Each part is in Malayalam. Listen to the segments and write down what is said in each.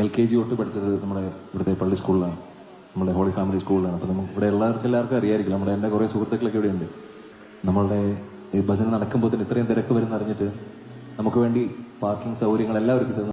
LKG തൊട്ട് പഠിച്ചത് നമ്മുടെ ഇവിടുത്തെ പള്ളി സ്കൂളിലാണ്, നമ്മുടെ ഹോളി ഫാമിലി സ്കൂളിലാണ്. അപ്പോൾ നമുക്ക് ഇവിടെ എല്ലാവർക്കും അറിയായിരിക്കും. എൻ്റെ കുറേ സുഹൃത്തുക്കളൊക്കെ ഇവിടെയുണ്ട്. നമ്മളുടെ ഈ ഭജന നടക്കുമ്പോൾ തന്നെ ഇത്രയും തിരക്ക് വരുന്ന അറിഞ്ഞിട്ട് നമുക്ക് വേണ്ടി പാർക്കിംഗ് സൗകര്യങ്ങൾ എല്ലാവർക്കും തന്നു.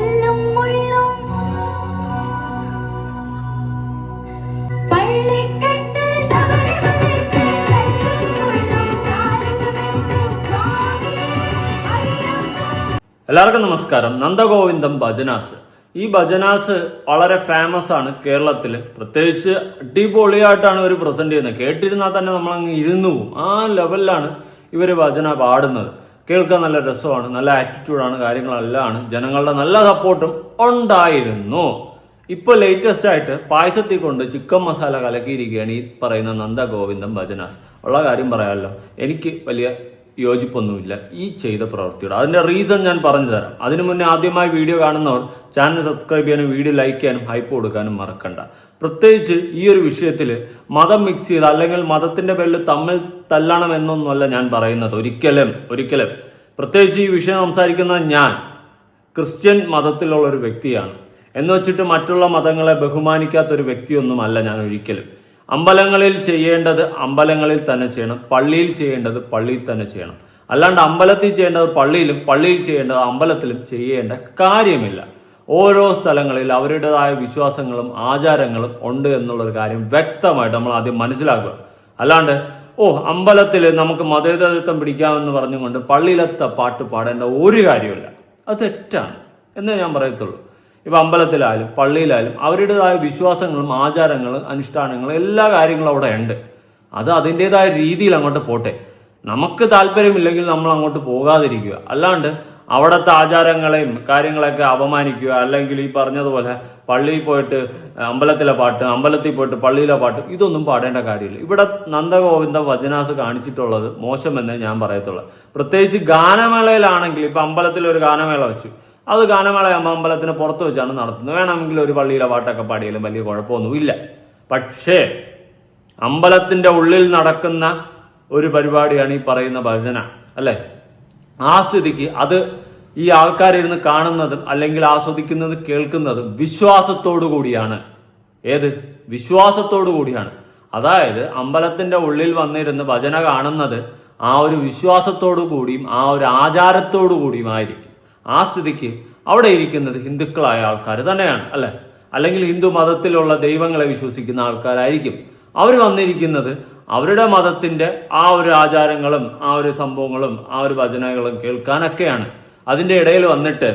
എല്ലാവർക്കും നമസ്കാരം. നന്ദഗോവിന്ദം ഭജനാസ്. ഈ ഭജനാസ് വളരെ ഫേമസ് ആണ് കേരളത്തിൽ. പ്രത്യേകിച്ച് അടിപൊളിയായിട്ടാണ് ഇവർ പ്രസന്റ് ചെയ്യുന്നത്. കേട്ടിരുന്നാൽ തന്നെ നമ്മളങ്ങ് ഇരുന്നു പോകും. ആ ലെവലിലാണ് ഇവർ ഭജന പാടുന്നത്. കേൾക്കാൻ നല്ല രസമാണ്, നല്ല ആറ്റിറ്റ്യൂഡാണ്, കാര്യങ്ങളെല്ലാം ആണ്. ജനങ്ങളുടെ നല്ല സപ്പോർട്ടും ഉണ്ടായിരുന്നു. ഇപ്പോൾ ലേറ്റസ്റ്റ് ആയിട്ട് പായസത്തിൽ കൊണ്ട് ചിക്കൻ മസാല കലക്കിയിരിക്കുകയാണ് ഈ പറയുന്ന നന്ദഗോവിന്ദം ഭജനാസ്. ഉള്ള കാര്യം പറയാമല്ലോ, എനിക്ക് വലിയ യോജിപ്പൊന്നുമില്ല ഈ ചെയ്ത പ്രവൃത്തിയോട്. അതിന്റെ റീസൺ ഞാൻ പറഞ്ഞു തരാം. അതിനു മുന്നേ ആദ്യമായി വീഡിയോ കാണുന്നവർ ചാനൽ സബ്സ്ക്രൈബ് ചെയ്യാനും വീഡിയോ ലൈക്ക് ചെയ്യാനും ഹൈപ്പ് കൊടുക്കാനും മറക്കണ്ട. പ്രത്യേകിച്ച് ഈ ഒരു വിഷയത്തിൽ മതം മിക്സ് ചെയ്ത് അല്ലെങ്കിൽ മതത്തിന്റെ പേരിൽ തമ്മിൽ തല്ലണം എന്നൊന്നുമല്ല ഞാൻ പറയുന്നത്. ഒരിക്കലും. പ്രത്യേകിച്ച് ഈ വിഷയം സംസാരിക്കുന്ന ഞാൻ ക്രിസ്ത്യൻ മതത്തിലുള്ള ഒരു വ്യക്തിയാണ്. എന്ന് വെച്ചിട്ട് മറ്റുള്ള മതങ്ങളെ ബഹുമാനിക്കാത്ത ഒരു വ്യക്തിയൊന്നുമല്ല ഞാൻ ഒരിക്കലും. അമ്പലങ്ങളിൽ ചെയ്യേണ്ടത് അമ്പലങ്ങളിൽ തന്നെ ചെയ്യണം, പള്ളിയിൽ ചെയ്യേണ്ടത് പള്ളിയിൽ തന്നെ ചെയ്യണം. അല്ലാണ്ട് അമ്പലത്തിൽ ചെയ്യേണ്ടത് പള്ളിയിലും പള്ളിയിൽ ചെയ്യേണ്ടത് അമ്പലത്തിലും ചെയ്യേണ്ട കാര്യമില്ല. ഓരോ സ്ഥലങ്ങളിൽ അവരുടേതായ വിശ്വാസങ്ങളും ആചാരങ്ങളും ഉണ്ട് എന്നുള്ളൊരു കാര്യം വ്യക്തമായിട്ട് നമ്മൾ ആദ്യം മനസ്സിലാക്കുക. അല്ലാണ്ട് അമ്പലത്തിൽ നമുക്ക് മതേതരത്വം പിടിക്കാമെന്ന് പറഞ്ഞുകൊണ്ട് പള്ളിയിലത്തെ പാട്ട് പാടേണ്ട ഒരു കാര്യമില്ല. അത് തെറ്റാണ് എന്നേ ഞാൻ പറയത്തുള്ളൂ. ഇപ്പം അമ്പലത്തിലായാലും പള്ളിയിലായാലും അവരുടേതായ വിശ്വാസങ്ങളും ആചാരങ്ങളും അനുഷ്ഠാനങ്ങളും എല്ലാ കാര്യങ്ങളും അവിടെ ഉണ്ട്. അത് അതിൻ്റെതായ രീതിയിൽ അങ്ങോട്ട് പോട്ടെ. നമുക്ക് താല്പര്യമില്ലെങ്കിൽ നമ്മൾ അങ്ങോട്ട് പോകാതിരിക്കുക. അല്ലാണ്ട് അവിടുത്തെ ആചാരങ്ങളെയും കാര്യങ്ങളൊക്കെ അപമാനിക്കുക, അല്ലെങ്കിൽ ഈ പറഞ്ഞതുപോലെ പള്ളിയിൽ പോയിട്ട് അമ്പലത്തിലെ പാട്ട്, അമ്പലത്തിൽ പോയിട്ട് പള്ളിയിലെ പാട്ട്, ഇതൊന്നും പാടേണ്ട കാര്യമില്ല. ഇവിടെ നന്ദഗോവിന്ദ ഭജനാസ് കാണിച്ചിട്ടുള്ളത് മോശമെന്നേ ഞാൻ പറയത്തുള്ളൂ. പ്രത്യേകിച്ച് ഗാനമേളയിലാണെങ്കിൽ ഇപ്പം അമ്പലത്തിൽ ഒരു ഗാനമേള വെച്ചു, അത് ഗാനമേളയാകുമ്പോൾ അമ്പലത്തിന് പുറത്ത് വെച്ചാണ് നടത്തുന്നത്. വേണമെങ്കിൽ ഒരു പള്ളിയിലെ പാട്ടൊക്കെ പാടിയാലും വലിയ കുഴപ്പമൊന്നുമില്ല. പക്ഷേ അമ്പലത്തിന്റെ ഉള്ളിൽ നടക്കുന്ന ഒരു പരിപാടിയാണ് ഈ പറയുന്ന ഭജന, അല്ലെ? ആ സ്ഥിതിക്ക് അത് ഈ ആൾക്കാരിരുന്ന് കാണുന്നതും അല്ലെങ്കിൽ ആസ്വദിക്കുന്നതും കേൾക്കുന്നതും വിശ്വാസത്തോടു കൂടിയാണ്. വിശ്വാസത്തോടു കൂടിയാണ്. അതായത് അമ്പലത്തിന്റെ ഉള്ളിൽ വന്നിരുന്ന് ഭജന കാണുന്നത് ആ ഒരു വിശ്വാസത്തോടു കൂടിയും ആ ഒരു ആചാരത്തോടു കൂടിയും ആയിരിക്കും. ആ സ്ഥിതിക്ക് അവിടെ ഇരിക്കുന്നത് ഹിന്ദുക്കളായ ആൾക്കാർ തന്നെയാണ്, അല്ലെ? അല്ലെങ്കിൽ ഹിന്ദു മതത്തിലുള്ള ദൈവങ്ങളെ വിശ്വസിക്കുന്ന ആൾക്കാരായിരിക്കും. അവർ വന്നിരിക്കുന്നത് അവരുടെ മതത്തിന്റെ ആ ഒരു ആചാരങ്ങളും ആ ഒരു സംഭവങ്ങളും ആ ഒരു ഭജനകളും കേൾക്കാനൊക്കെയാണ്. അതിന്റെ ഇടയിൽ വന്നിട്ട്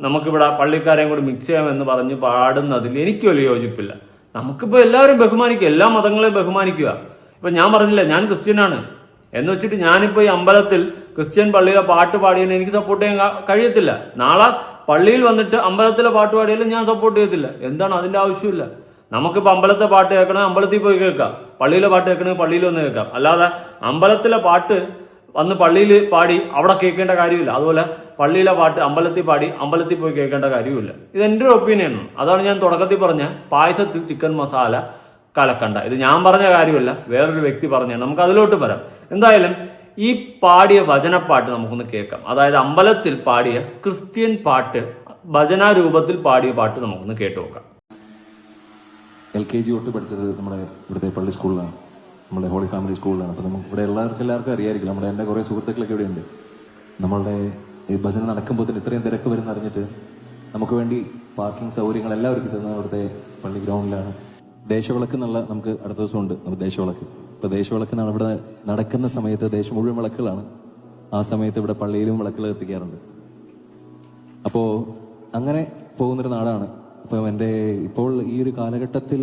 നമുക്കിവിടെ പള്ളിക്കാരെയും കൂടി മിക്സ് ചെയ്യാമെന്ന് പറഞ്ഞ് പാടുന്നതിൽ എനിക്ക് വലിയ യോജിപ്പില്ല. നമുക്കിപ്പോൾ എല്ലാവരും ബഹുമാനിക്കുക, എല്ലാ മതങ്ങളെയും ബഹുമാനിക്കുക. ഇപ്പൊ ഞാൻ പറഞ്ഞില്ല ഞാൻ ക്രിസ്ത്യനാണ് എന്ന് വെച്ചിട്ട് ഞാനിപ്പോൾ ഈ അമ്പലത്തിൽ ക്രിസ്ത്യൻ പള്ളിയിലെ പാട്ട് പാടിയതിന് എനിക്ക് സപ്പോർട്ട് ചെയ്യാൻ കഴിയത്തില്ല. നാളെ പള്ളിയിൽ വന്നിട്ട് അമ്പലത്തിലെ പാട്ട് പാടിയാലും ഞാൻ സപ്പോർട്ട് ചെയ്യത്തില്ല. എന്താണ് അതിന്റെ ആവശ്യമില്ല. നമുക്കിപ്പോൾ അമ്പലത്തെ പാട്ട് കേൾക്കണമെങ്കിൽ അമ്പലത്തിൽ പോയി കേൾക്കാം, പള്ളിയിലെ പാട്ട് കേൾക്കണമെങ്കിൽ പള്ളിയിൽ വന്ന് കേൾക്കാം. അല്ലാതെ അമ്പലത്തിലെ പാട്ട് വന്ന് പള്ളിയിൽ പാടി അവിടെ കേൾക്കേണ്ട കാര്യമില്ല. അതുപോലെ പള്ളിയിലെ പാട്ട് അമ്പലത്തിൽ പാടി അമ്പലത്തിൽ പോയി കേൾക്കേണ്ട കാര്യമില്ല. ഇത് എൻ്റെ ഒരു ഒപ്പീനിയനാണ്. അതാണ് ഞാൻ തുടക്കത്തിൽ പറഞ്ഞ പായസത്തിൽ ചിക്കൻ മസാല കലക്കണ്ട. ഇത് ഞാൻ പറഞ്ഞ കാര്യമല്ല, വേറൊരു വ്യക്തി പറഞ്ഞാണ്. നമുക്ക് അതിലോട്ട് വരാം. എന്തായാലും ഈ പാടിയ ഭജനപ്പാട്ട് നമുക്കൊന്ന് കേൾക്കാം. അതായത് അമ്പലത്തിൽ പാടിയ ക്രിസ്ത്യൻ പാട്ട്, ഭജന രൂപത്തിൽ പാടിയ പാട്ട് നമുക്കൊന്ന് കേട്ടു നോക്കാം. LKG തൊട്ട് പഠിച്ചത് നമ്മുടെ ഇവിടുത്തെ പള്ളി സ്കൂളിലാണ്, നമ്മുടെ ഹോളി ഫാമിലി സ്കൂളിലാണ്. അപ്പോൾ നമുക്ക് ഇവിടെ എല്ലാവർക്കും അറിയായിരിക്കും. എൻ്റെ കുറേ സുഹൃത്തുക്കളൊക്കെ ഇവിടെയുണ്ട്. നമ്മളുടെ ഈ ഭജന നടക്കുമ്പോൾ തന്നെ ഇത്രയും തിരക്ക് വരുന്ന അറിഞ്ഞിട്ട് നമുക്ക് വേണ്ടി പാർക്കിംഗ് സൗകര്യങ്ങൾ എല്ലാവർക്കും തന്നത് ഇവിടുത്തെ പള്ളി ഗ്രൗണ്ടിലാണ്. ദേശവിളക്ക് എന്നുള്ള നമുക്ക് അടുത്ത ദിവസം ഉണ്ട് നമുക്ക് ദേശവിളക്ക്. ഇപ്പോൾ ദേശവിളക്കിനാണ് ഇവിടെ നടക്കുന്ന സമയത്ത് ദേശം മുഴുവൻ വിളക്കുകളാണ്. ആ സമയത്ത് ഇവിടെ പള്ളിയിലും വിളക്കുകൾ എത്തിക്കാറുണ്ട്. അപ്പോൾ അങ്ങനെ പോകുന്നൊരു നാടാണ്. അപ്പം ഇപ്പോൾ ഈ ഒരു കാലഘട്ടത്തിൽ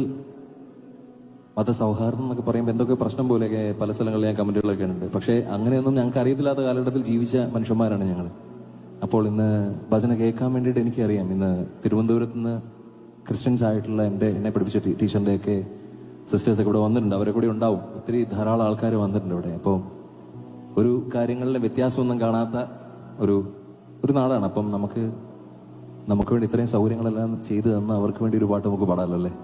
മതസൗഹാർദ്ദം എന്നൊക്കെ പറയുമ്പോൾ എന്തൊക്കെ പ്രശ്നം പോലെയൊക്കെ പല സ്ഥലങ്ങളിൽ ഞാൻ കമൻറ്റുകളൊക്കെ ഉണ്ട്. പക്ഷേ അങ്ങനെയൊന്നും ഞങ്ങൾക്ക് അറിയത്തില്ലാത്ത കാലഘട്ടത്തിൽ ജീവിച്ച മനുഷ്യന്മാരാണ് ഞങ്ങൾ. അപ്പോൾ ഇന്ന് ഭജന കേൾക്കാൻ വേണ്ടിയിട്ട് എനിക്കറിയാം, ഇന്ന് തിരുവനന്തപുരത്ത് നിന്ന് ക്രിസ്ത്യൻസ് ആയിട്ടുള്ള എന്നെ പഠിപ്പിച്ച ടീച്ചറിൻ്റെയൊക്കെ സിസ്റ്റേഴ്സൊക്കെ ഇവിടെ വന്നിട്ടുണ്ട്. അവരെ കൂടി ഉണ്ടാവും. ധാരാളം ആൾക്കാർ വന്നിട്ടുണ്ട് ഇവിടെ. അപ്പോൾ ഒരു കാര്യങ്ങളിലെ വ്യത്യാസമൊന്നും കാണാത്ത ഒരു നാടാണ്. അപ്പം നമുക്ക് വേണ്ടി ഇത്രയും സൗകര്യങ്ങളെല്ലാം ചെയ്തു തന്ന അവർക്ക് വേണ്ടി ഒരു പാട്ട് നമുക്ക് പാടാമല്ലോ, അല്ലേ?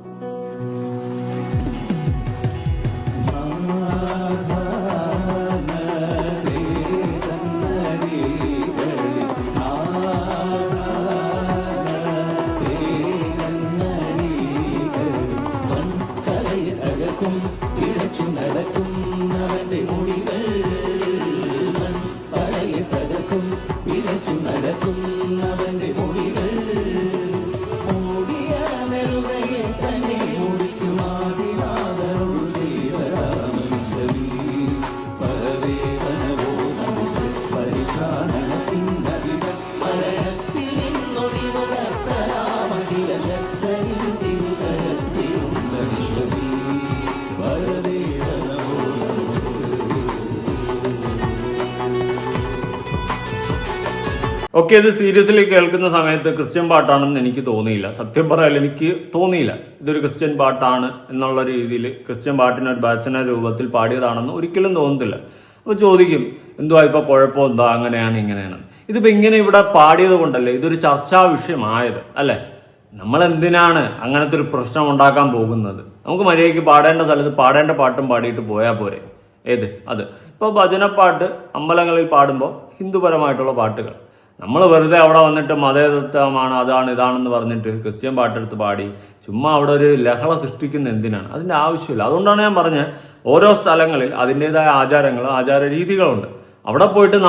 ഓക്കെ, ഇത് സീരിയസ്ലി കേൾക്കുന്ന സമയത്ത് ക്രിസ്ത്യൻ പാട്ടാണെന്ന് എനിക്ക് തോന്നിയില്ല. സത്യം പറയാൻ എനിക്ക് തോന്നിയില്ല ഇതൊരു ക്രിസ്ത്യൻ പാട്ടാണ് എന്നുള്ള രീതിയിൽ, ക്രിസ്ത്യൻ പാട്ടിന് ഒരു ഭജന രൂപത്തിൽ പാടിയതാണെന്ന് ഒരിക്കലും തോന്നുന്നില്ല. അപ്പോൾ ചോദിക്കും, എന്തുവാ ഇപ്പോൾ കുഴപ്പം, എന്താ അങ്ങനെയാണ് ഇങ്ങനെയാണ്. ഇതിപ്പോൾ ഇങ്ങനെ ഇവിടെ പാടിയത് കൊണ്ടല്ലേ ഇതൊരു ചർച്ചാ വിഷയമായത്, അല്ലേ? നമ്മൾ എന്തിനാണ് അങ്ങനത്തെ ഒരു പ്രശ്നം ഉണ്ടാക്കാൻ പോകുന്നത്? നമുക്ക് മര്യാദയ്ക്ക് പാടേണ്ട സ്ഥലത്ത് പാടേണ്ട പാട്ടും പാടിയിട്ട് പോയാൽ പോരെ. ഏത് അത് ഇപ്പോൾ ഭജനപ്പാട്ട് അമ്പലങ്ങളിൽ പാടുമ്പോൾ ഹിന്ദുപരമായിട്ടുള്ള പാട്ടുകൾ, നമ്മൾ വെറുതെ അവിടെ വന്നിട്ട് മതേതത്വമാണ് അതാണ് ഇതാണെന്ന് പറഞ്ഞിട്ട് ക്രിസ്ത്യൻ പാട്ടെടുത്ത് പാടി ചുമ്മാ അവിടെ ഒരു ലഹള സൃഷ്ടിക്കുന്ന എന്തിനാണ്? അതിൻ്റെ ആവശ്യമില്ല. അതുകൊണ്ടാണ് ഞാൻ പറഞ്ഞത്, ഓരോ സ്ഥലങ്ങളിൽ അതിൻ്റെതായ ആചാരങ്ങൾ, ആചാര രീതികളുണ്ട്. അവിടെ പോയിട്ട്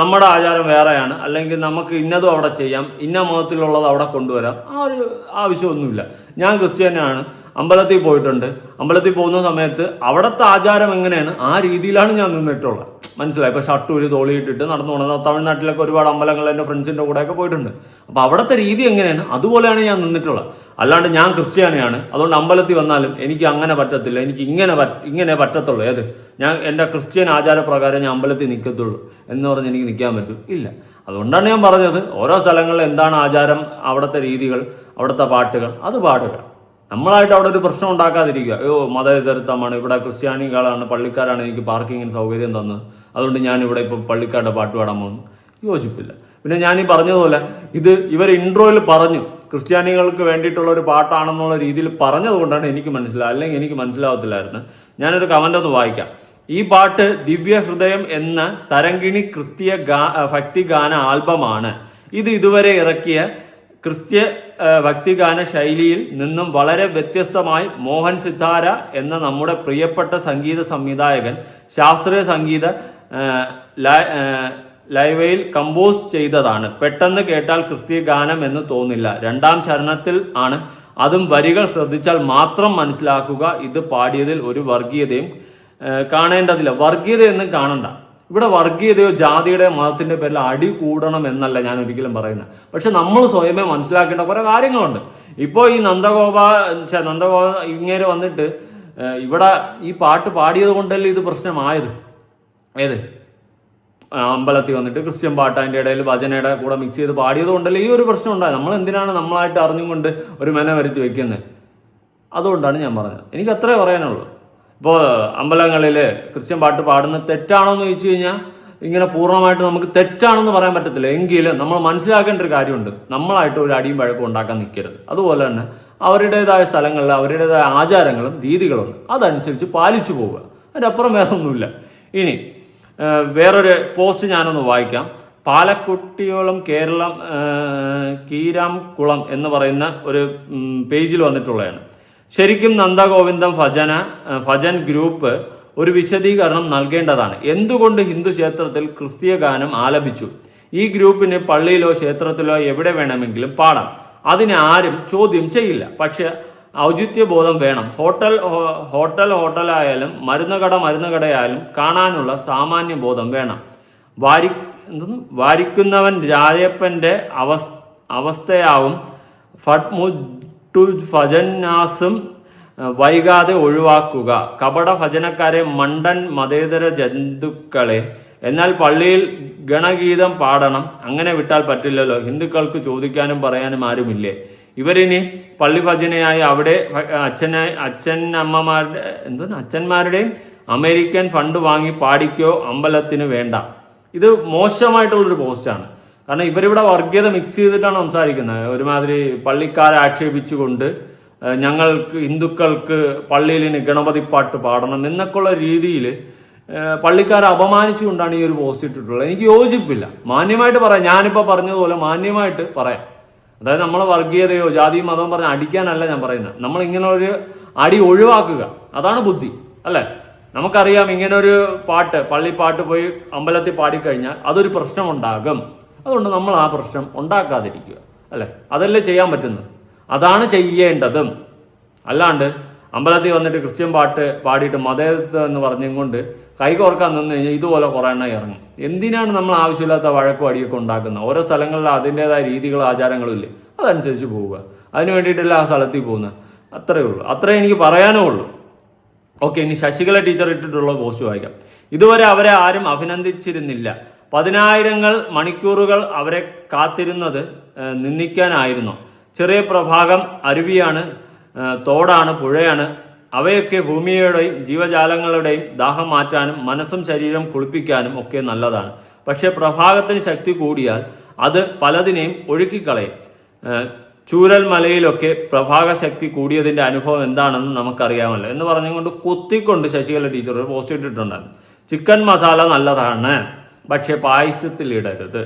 നമ്മുടെ ആചാരം വേറെയാണ്, അല്ലെങ്കിൽ നമുക്ക് ഇന്നതും അവിടെ ചെയ്യാം, ഇന്ന മതത്തിലുള്ളത് അവിടെ കൊണ്ടുവരാം, ആ ഒരു ആവശ്യമൊന്നുമില്ല. ഞാൻ ക്രിസ്ത്യാനിയാണ്, അമ്പലത്തിൽ പോയിട്ടുണ്ട്. അമ്പലത്തിൽ പോകുന്ന സമയത്ത് അവിടുത്തെ ആചാരം എങ്ങനെയാണ് ആ രീതിയിലാണ് ഞാൻ നിന്നിട്ടുള്ളത്. മനസ്സിലായി? ഇപ്പൊ ഷർട്ട് ഒരു തോളിയിട്ടിട്ട് നടന്നു പോകുന്നത്. തമിഴ്നാട്ടിലൊക്കെ ഒരുപാട് അമ്പലങ്ങൾ എൻ്റെ ഫ്രണ്ട്സിൻ്റെ കൂടെയൊക്കെ പോയിട്ടുണ്ട്. അപ്പൊ അവിടുത്തെ രീതി എങ്ങനെയാണ് അതുപോലെയാണ് ഞാൻ നിന്നിട്ടുള്ളത്. അല്ലാണ്ട് ഞാൻ ക്രിസ്ത്യാനിയാണ് അതുകൊണ്ട് അമ്പലത്തിൽ വന്നാലും എനിക്ക് അങ്ങനെ പറ്റത്തില്ല, എനിക്ക് ഇങ്ങനെ പറ്റത്തുള്ളൂ. ഏത് ഞാൻ എൻ്റെ ക്രിസ്ത്യൻ ആചാരപ്രകാരം ഞാൻ അമ്പലത്തിൽ നിൽക്കത്തുള്ളൂ എന്ന് പറഞ്ഞ് എനിക്ക് നിൽക്കാൻ പറ്റും? ഇല്ല. അതുകൊണ്ടാണ് ഞാൻ പറഞ്ഞത്, ഓരോ സ്ഥലങ്ങളിൽ എന്താണ് ആചാരം, അവിടുത്തെ രീതികൾ, അവിടുത്തെ പാട്ടുകൾ, അത് പാടുക. നമ്മളായിട്ട് അവിടെ ഒരു പ്രശ്നം ഉണ്ടാക്കാതിരിക്കുക. മതേതരത്വമാണ്, ഇവിടെ ക്രിസ്ത്യാനികളാണ്, പള്ളിക്കാരാണ് എനിക്ക് പാർക്കിങ്ങിന് സൗകര്യം തന്നത്, അതുകൊണ്ട് ഞാനിവിടെ ഇപ്പോൾ പള്ളിക്കാരുടെ പാട്ട് പാടാൻ പോകുന്നു. യോജിപ്പില്ല. പിന്നെ ഞാൻ ഈ പറഞ്ഞതുപോലെ ഇവർ ഇൻട്രോയിൽ പറഞ്ഞു ക്രിസ്ത്യാനികൾക്ക് വേണ്ടിയിട്ടുള്ള ഒരു പാട്ടാണെന്നുള്ള രീതിയിൽ പറഞ്ഞത് കൊണ്ടാണ് എനിക്ക് മനസ്സിലായത്, അല്ലെങ്കിൽ എനിക്ക് മനസ്സിലാവത്തില്ലായിരുന്നു. ഞാനൊരു കമന്റ് ഒന്ന് വായിക്കാം. ഈ പാട്ട് ദിവ്യ ഹൃദയം എന്ന തരംഗിണി ക്രിസ്തീയ ഭക്തിഗാന ആൽബമാണ്. ഇത് ഇതുവരെ ഇറക്കിയ ക്രിസ്ത്യ ഭക്തിഗാന ശൈലിയിൽ നിന്നും വളരെ വ്യത്യസ്തമായി മോഹൻ സിത്താര എന്ന നമ്മുടെ പ്രിയപ്പെട്ട സംഗീത സംവിധായകൻ ശാസ്ത്രീയ സംഗീത ലൈവയിൽ കമ്പോസ് ചെയ്തതാണ്. പെട്ടെന്ന് കേട്ടാൽ ക്രിസ്തീയ ഗാനം എന്ന് തോന്നില്ല. രണ്ടാം ചരണത്തിൽ ആണ്. അതും വരികൾ ശ്രദ്ധിച്ചാൽ മാത്രം മനസ്സിലാക്കുക. ഇത് പാടിയതിൽ ഒരു വർഗീയതയും കാണേണ്ടതില്ല. വർഗീയതയൊന്നും കാണണ്ട. ഇവിടെ വർഗീയതയോ ജാതിയുടെയോ മതത്തിന്റെ പേരിൽ അടി കൂടണം എന്നല്ല ഞാൻ ഒരിക്കലും പറയുന്നത്. പക്ഷെ നമ്മൾ സ്വയമേ മനസ്സിലാക്കേണ്ട കുറെ കാര്യങ്ങളുണ്ട്. ഇപ്പോൾ ഈ നന്ദഗോപ ഇങ്ങനെ വന്നിട്ട് ഇവിടെ ഈ പാട്ട് പാടിയത് കൊണ്ടല്ലേ ഇത് പ്രശ്നമായത്. ഏത് അമ്പലത്തിൽ വന്നിട്ട് ക്രിസ്ത്യൻ പാട്ട് അതിൻ്റെ ഇടയിൽ ഭജനയുടെ കൂടെ മിക്സ് ചെയ്ത് പാടിയത് കൊണ്ടല്ലേ ഈ ഒരു പ്രശ്നം ഉണ്ടായത്. നമ്മൾ എന്തിനാണ് നമ്മളായിട്ട് അറിഞ്ഞും കൊണ്ട് ഒരു മെന വരുത്തി വെക്കുന്നത്? അതുകൊണ്ടാണ് ഞാൻ പറഞ്ഞത്. എനിക്ക് അത്രേ പറയാനുള്ളൂ. ഇപ്പോൾ അമ്പലങ്ങളിൽ ക്രിസ്ത്യൻ പാട്ട് പാടുന്നത് തെറ്റാണോ എന്ന് ചോദിച്ചു കഴിഞ്ഞാൽ ഇങ്ങനെ പൂർണ്ണമായിട്ട് നമുക്ക് തെറ്റാണെന്ന് പറയാൻ പറ്റത്തില്ല. എങ്കിലും നമ്മൾ മനസ്സിലാക്കേണ്ട ഒരു കാര്യമുണ്ട്, നമ്മളായിട്ട് ഒരു അടിയും വഴക്കും ഉണ്ടാക്കാൻ നിൽക്കരുത്. അതുപോലെ തന്നെ അവരുടേതായ സ്ഥലങ്ങളിൽ അവരുടേതായ ആചാരങ്ങളും രീതികളുണ്ട്, അതനുസരിച്ച് പാലിച്ചു പോവുക. അതിൻ്റെ അപ്പുറം വേറെ ഒന്നുമില്ല. ഇനി വേറൊരു പോസ്റ്റ് ഞാനൊന്ന് വായിക്കാം. പാലക്കുട്ടിയോളം കേരളം കീരാംകുളം എന്ന് പറയുന്ന ഒരു പേജിൽ വന്നിട്ടുള്ളതാണ്. ശരിക്കും നന്ദഗോവിന്ദം ഭജൻ ഗ്രൂപ്പ് ഒരു വിശദീകരണം നൽകേണ്ടതാണ്. എന്തുകൊണ്ട് ഹിന്ദു ക്ഷേത്രത്തിൽ ക്രിസ്തീയ ഗാനം ആലപിച്ചു? ഈ ഗ്രൂപ്പിന് പള്ളിയിലോ ക്ഷേത്രത്തിലോ എവിടെ വേണമെങ്കിലും പാടാം. അതിനെ ആരും ചോദ്യം ചെയ്യില്ല. പക്ഷെ ഔചിത്യബോധം വേണം. ഹോട്ടലായാലും മരുന്നുകടയായാലും കാണാനുള്ള സാമാന്യ ബോധം വേണം. വാരിക്കുന്നവൻ രായപ്പന്റെ അവസ്ഥയാവും ഭജനാസും വൈകാതെ ഒഴിവാക്കുക. കപട ഭജനക്കാരെ മണ്ടൻ മതേതര ജന്തുക്കളെ. എന്നാൽ പള്ളിയിൽ ഗണഗീതം പാടണം, അങ്ങനെ വിട്ടാൽ പറ്റില്ലല്ലോ. ഹിന്ദുക്കൾക്ക് ചോദിക്കാനും പറയാനും ആരുമില്ലേ? ഇവരിനി പള്ളി ഭജനയായി അവിടെ അച്ഛന്മാരുടെയും അമേരിക്കൻ ഫണ്ട് വാങ്ങി പാടിക്കോ, അമ്പലത്തിന് വേണ്ട. ഇത് മോശമായിട്ടുള്ളൊരു പോസ്റ്റാണ്. കാരണം ഇവരിവിടെ വർഗീയത മിക്സ് ചെയ്തിട്ടാണ് സംസാരിക്കുന്നത്. ഒരുമാതിരി പള്ളിക്കാരെ ആക്ഷേപിച്ചുകൊണ്ട് ഞങ്ങൾക്ക് ഹിന്ദുക്കൾക്ക് പള്ളിയിൽ ഗണപതി പാട്ട് പാടണം എന്നൊക്കെയുള്ള രീതിയിൽ പള്ളിക്കാരെ അപമാനിച്ചുകൊണ്ടാണ് ഈ ഒരു പോസ്റ്റ് ഇട്ടിട്ടുള്ളത്. എനിക്ക് യോജിപ്പില്ല. മാന്യമായിട്ട് പറയാം. ഞാനിപ്പോൾ പറഞ്ഞതുപോലെ മാന്യമായിട്ട് പറയാം. അതായത് നമ്മൾ വർഗീയതയോ ജാതിയും മതവും പറഞ്ഞ് അടിക്കാനല്ല ഞാൻ പറയുന്നത്. നമ്മൾ ഇങ്ങനെ ഒരു അടി ഒഴിവാക്കുക, അതാണ് ബുദ്ധി, അല്ലേ? നമുക്കറിയാം ഇങ്ങനെ ഒരു പാട്ട് പള്ളിപ്പാട്ട് പോയി അമ്പലത്തിൽ പാടിക്കഴിഞ്ഞാൽ അതൊരു പ്രശ്നമുണ്ടാകും. അതുകൊണ്ട് നമ്മൾ ആ പ്രശ്നം ഉണ്ടാക്കാതിരിക്കുക, അല്ലേ? അതല്ലേ ചെയ്യാൻ പറ്റുന്നത്, അതാണ് ചെയ്യേണ്ടതും. അല്ലാണ്ട് അമ്പലത്തിൽ വന്നിട്ട് ക്രിസ്ത്യൻ പാട്ട് പാടിയിട്ട് മതേതത്വം എന്ന് പറഞ്ഞും കൊണ്ട് കൈകോർക്കാൻ നിന്ന് കഴിഞ്ഞാൽ ഇതുപോലെ കുറേ എണ്ണം ഇറങ്ങും. എന്തിനാണ് നമ്മൾ ആവശ്യമില്ലാത്ത വഴക്കും അടിയൊക്കെ ഉണ്ടാക്കുന്നത്? ഓരോ സ്ഥലങ്ങളിൽ അതിൻ്റെതായ രീതികളും ആചാരങ്ങളും ഇല്ലേ, അതനുസരിച്ച് പോവുക. അതിന് വേണ്ടിയിട്ടല്ല ആ സ്ഥലത്തിൽ പോകുന്നത്. അത്രയേ ഉള്ളൂ, അത്രേ എനിക്ക് പറയാനേ ഉള്ളൂ. ഓക്കെ, ഇനി ശശികല ടീച്ചർ ഇട്ടിട്ടുള്ള പോസ്റ്റ് വായിക്കാം. ഇതുവരെ അവരെ ആരും അഭിനന്ദിച്ചിരുന്നില്ല. 10,000 മണിക്കൂറുകൾ അവരെ കാത്തിരുന്നത് നിന്ദിക്കാനായിരുന്നു. ചെറിയ പ്രഭാഗം അരുവിയാണ്, തോടാണ്, പുഴയാണ്. അവയൊക്കെ ഭൂമിയുടെയും ജീവജാലങ്ങളുടെയും ദാഹം മാറ്റാനും മനസ്സും ശരീരം കുളിപ്പിക്കാനും ഒക്കെ നല്ലതാണ്. പക്ഷേ പ്രഭാഗത്തിന് ശക്തി കൂടിയാൽ അത് പലതിനെയും ഒഴുക്കിക്കളയും. ചൂരൽ മലയിലൊക്കെ പ്രഭാക ശക്തി കൂടിയതിൻ്റെ അനുഭവം എന്താണെന്ന് നമുക്കറിയാമല്ലോ എന്ന് പറഞ്ഞുകൊണ്ട് കുത്തിക്കൊണ്ട് ശശികല ടീച്ചർ ഒരു പോസ്റ്റ് ഇട്ടിട്ടുണ്ടായിരുന്നു. ചിക്കൻ മസാല നല്ലതാണ്, പക്ഷേ പായസത്തിലിടരുത്.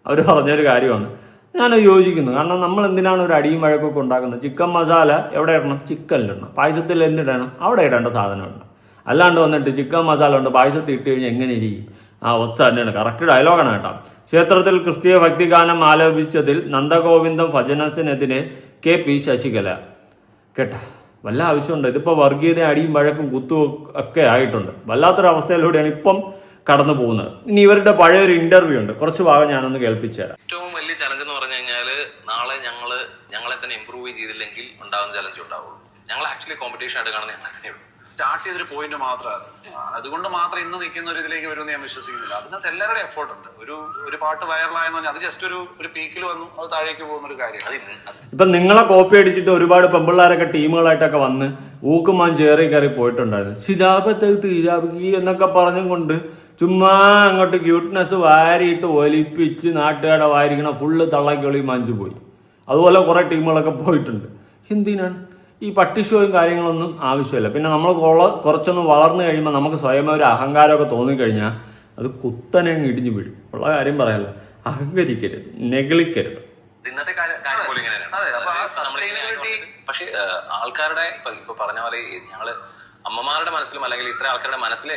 അവർ പറഞ്ഞൊരു കാര്യമാണ്, ഞാൻ യോജിക്കുന്നു. കാരണം നമ്മൾ എന്തിനാണ് ഒരു അടിയും വഴക്കൊക്കെ ഉണ്ടാക്കുന്നത്? ചിക്കൻ മസാല എവിടെ ഇടണം? ചിക്കനിലിടണം. പായസത്തിൽ എന്തിടണം? അവിടെ ഇടേണ്ട സാധനം ഇടണം. അല്ലാണ്ട് വന്നിട്ട് ചിക്കൻ മസാല കൊണ്ട് പായസത്തിൽ ഇട്ട് കഴിഞ്ഞാൽ എങ്ങനെ ഇരിക്കും? ആ അവസ്ഥ തന്നെയാണ്. കറക്റ്റ് ഡയലോഗാണ് കേട്ടോ. ക്ഷേത്രത്തിൽ ക്രിസ്തീയ ഭക്തിഗാനം ആലോപിച്ചതിൽ നന്ദഗോവിന്ദം ഭജനസിനെതിരെ KP ശശികല. കേട്ട, വല്ല ആവശ്യമുണ്ട്? ഇതിപ്പോൾ വർഗീയത അടിയും വഴക്കും കുത്തും ഒക്കെ ആയിട്ടുണ്ട്. വല്ലാത്തൊരവസ്ഥയിലൂടെയാണ് ഇപ്പം കടന്നു പോകുന്നത്. ഇനി ഇവരുടെ പഴയൊരു ഇന്റർവ്യൂ ഉണ്ട്, കുറച്ച് ഭാഗം ഞാനൊന്ന് കേൾപ്പിച്ചു തരാം. ഏറ്റവും വലിയ ചലഞ്ച് എന്ന് പറഞ്ഞു കഴിഞ്ഞാല് നാളെ ഞങ്ങളെ തന്നെ ഇമ്പ്രൂവ് ചെയ്തില്ലെങ്കിൽ ഉണ്ടാകുന്ന ചലഞ്ച് ഉണ്ടാവുള്ളൂ. ഞങ്ങൾ ആക്ച്വലി കോമ്പറ്റീഷൻ ആയിട്ട് കാണുന്നത് ഞങ്ങൾ തന്നെ ഉള്ളൂ. സ്റ്റാർട്ട് ചെയ്തൊരു പോയിന്റ് മാത്രം അതുകൊണ്ട് മാത്രം ഇന്ന് നിൽക്കുന്ന ഒരു ഇതിലേക്ക് വരുമെന്ന് ഞാൻ വിശ്വസിക്കുന്നില്ല. അതിനകത്ത് എല്ലാവരുടെയും എഫോർട്ട് ഉണ്ട്. ഒരു പാട്ട് വൈറലായെന്ന് പറഞ്ഞാൽ അത് ജസ്റ്റ് ഒരു പീക്കിൽ വന്നു, അത് താഴേക്ക് പോകുന്ന ഒരു കാര്യം. ഇപ്പൊ നിങ്ങളെ കോപ്പി അടിച്ചിട്ട് ഒരുപാട് പെമ്പിള്ളാരൊക്കെ ടീമുകളായിട്ടൊക്കെ വന്ന് ഊക്കുമാൻ ചേറി കയറി പോയിട്ടുണ്ടായിരുന്നു. ശിലാപത്തി എന്നൊക്കെ പറഞ്ഞും കൊണ്ട് ചുമ്മാ അങ്ങോട്ട് ക്യൂട്ട്നെസ് വാരിയിട്ട് ഒലിപ്പിച്ച് നാട്ടുകാരുടെ വായിരിക്കണം ഫുള്ള് തള്ളക്കൊളി മഞ്ചു പോയി. അതുപോലെ കുറെ ടീമുകളൊക്കെ പോയിട്ടുണ്ട്. എന്തിനാണ് ഈ പട്ടിഷോയും കാര്യങ്ങളൊന്നും ആവശ്യമില്ല. പിന്നെ നമ്മൾ കുറച്ചൊന്ന് വളർന്നു കഴിയുമ്പോൾ നമുക്ക് സ്വയം ഒരു അഹങ്കാരമൊക്കെ തോന്നിക്കഴിഞ്ഞാൽ അത് കുത്തനെ ഇടിഞ്ഞു വീഴും. ഉള്ള കാര്യം പറയാമല്ലോ, അഹങ്കരിക്കരുത്, നെഗളിക്കരുത്. ഇന്നത്തെ കാര്യം പോലും ഇങ്ങനെയാണ്. പക്ഷെ ആൾക്കാരുടെ ഇപ്പൊ പറഞ്ഞ പോലെ ഞങ്ങള് അമ്മമാരുടെ മനസ്സിലും അല്ലെങ്കിൽ ഇത്ര ആൾക്കാരുടെ മനസ്സിലെ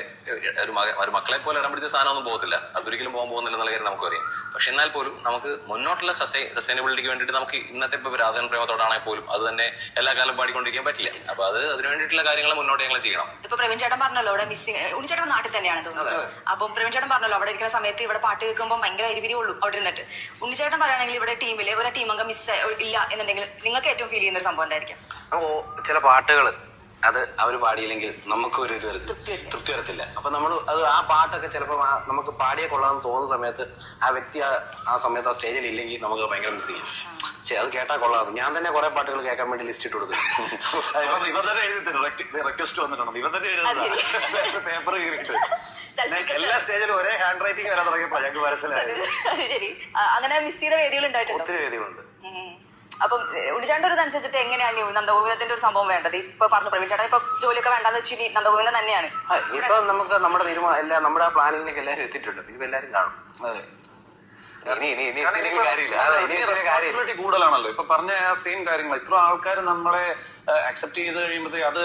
ഒരു മക്കളെ പോലെ ഇടം പിടിച്ച സാധനമൊന്നും പോകത്തില്ല. അതൊരിക്കലും പോകാൻ പോകുന്നില്ല എന്നുള്ള കാര്യം നമുക്കറിയാം. പക്ഷെ എന്നാൽ പോലും നമുക്ക് മുന്നോട്ടുള്ള സസ്റ്റൈനബിലിറ്റിക്ക് വേണ്ടിയിട്ട് നമുക്ക് ഇന്നത്തെ ഇപ്പൊ രാജൻ പ്രേമത്തോടാണെങ്കിൽ പോലും അത് തന്നെ എല്ലാ കാലം പാടിക്കൊണ്ടിരിക്കാൻ പറ്റില്ല. അപ്പൊ അതിന് വേണ്ടിയിട്ടുള്ള കാര്യങ്ങൾ മുന്നോട്ട് ഞങ്ങൾ ചെയ്യണം. ഇപ്പൊ പ്രവീൺ ചേട്ടൻ പറഞ്ഞല്ലോ അവിടെ മിസ്സിംഗ്, ഉണ്ണിച്ചേട്ടൻ നാട്ടിൽ തന്നെയാണ് തോന്നുന്നത്. അപ്പം പ്രവീൺ ചേട്ടൻ പറഞ്ഞല്ലോ അവിടെ ഇരിക്കുന്ന സമയത്ത് ഇവിടെ പാട്ട് കേൾക്കുമ്പോൾ ഭയങ്കര അരിവിരി ഉള്ളൂ അവിടെ ഇരുന്നിട്ട്. ഉണ്ണിച്ചേട്ടൻ പറയുകയാണെങ്കിൽ ഇവിടെ ടീമില് ഒരു ടീമംഗം മിസ് ഇല്ല എന്നുണ്ടെങ്കിൽ നിങ്ങൾക്ക് ഏറ്റവും ഫീൽ ചെയ്യുന്ന ഒരു സംഭവം എന്തായിരിക്കും? ചില പാട്ടുകൾ അത് അവർ പാടിയില്ലെങ്കിൽ നമുക്ക് ഒരു തൃപ്തി വരത്തില്ല. അപ്പൊ നമ്മൾ അത് ആ പാട്ടൊക്കെ ചിലപ്പോൾ നമുക്ക് പാടിയെ കൊള്ളാമെന്ന് തോന്നുന്ന സമയത്ത് ആ വ്യക്തി ആ സമയത്ത് ആ സ്റ്റേജിൽ ഇല്ലെങ്കിൽ നമുക്ക് ഭയങ്കര മിസ് ചെയ്യും. പക്ഷെ അത് കേട്ടാൽ കൊള്ളാം. ഞാൻ തന്നെ കുറെ പാട്ടുകൾ കേൾക്കാൻ വേണ്ടി ലിസ്റ്റ് ഇട്ട് കൊടുക്കും. റിക്വസ്റ്റ് വന്നിട്ടുണ്ട്, ഇവർ തന്നെ പേപ്പർ എല്ലാ സ്റ്റേജിലും ഒരേ ഹാൻഡ് റൈറ്റിംഗ് വരാൻ തുടങ്ങിയപ്പോൾ ഞങ്ങൾക്ക് മനസ്സിലായത്. അങ്ങനെ മിസ് ചെയ്ത വേദികൾ ഉണ്ടായിട്ടുണ്ട്, ഒത്തിരി വേദികളുണ്ട്. അപ്പം ഉണ്ണിച്ചേട്ടൻ്റെ ഒരു അനുസരിച്ചിട്ട് എങ്ങനെയാണ് നന്ദഗോവിന്ദത്തിന്റെ ഒരു സംഭവം വേണ്ടത്? ഇപ്പൊ പറഞ്ഞു പ്രവീൺ ചേട്ടൻ ഇപ്പൊ ജോലിയൊക്കെ വേണ്ടെന്ന് വെച്ചിട്ട് നന്ദഗോവിന്ദൻ തന്നെയാണ്. ഇപ്പൊ നമുക്ക് നമ്മുടെ എല്ലാം നമ്മുടെ പ്ലാനിങ്ങിലേക്ക് എല്ലാവരും എത്തിയിട്ടുണ്ട്. ഇപ്പൊ എല്ലാവരും കാണും. റെസ്പോൺസിബിലിറ്റി കൂടുതലാണല്ലോ. ഇപ്പൊ പറഞ്ഞ ആ സെയിം കാര്യങ്ങൾ ഇത്ര ആൾക്കാർ നമ്മളെ അക്സെപ്റ്റ് ചെയ്ത് കഴിയുമ്പോഴത്തേക്ക് അത്